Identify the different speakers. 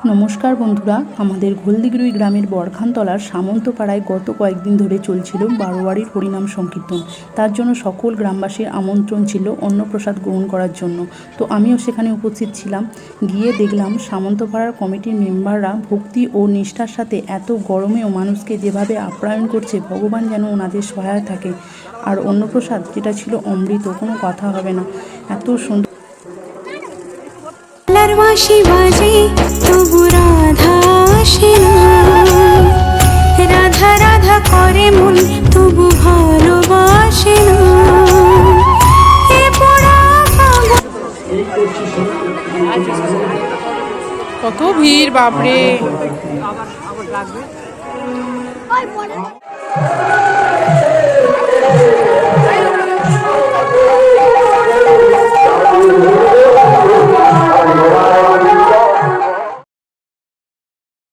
Speaker 1: নমস্কার বন্ধুরা, আমাদের ঘোলদিগিরি গ্রামের বরখানতলার সামন্তপাড়ায় গত কয়েকদিন ধরে চলছিল বারোয়ারির হরিনাম সংকীর্তন। তার জন্য সকল গ্রামবাসীর আমন্ত্রণ ছিল অন্নপ্রসাদ গ্রহণ করার জন্য। তো আমিও সেখানে উপস্থিত ছিলাম। গিয়ে দেখলাম সামন্তপাড়ার কমিটির মেম্বাররা ভক্তি ও নিষ্ঠার সাথে এত গরমেও মানুষকে যেভাবে আপ্যায়ন করছে, ভগবান যেন ওনাদের সহায় থাকে। আর অন্নপ্রসাদ যেটা ছিল অমৃত, কোনো কথা হবে না, এত সুন্দর।
Speaker 2: বাঁশি বাজে তবু রাধা আসে না, রাধা রাধা করে মন তবু ভালোবাসে না।
Speaker 3: কত ভিড় বাপরে।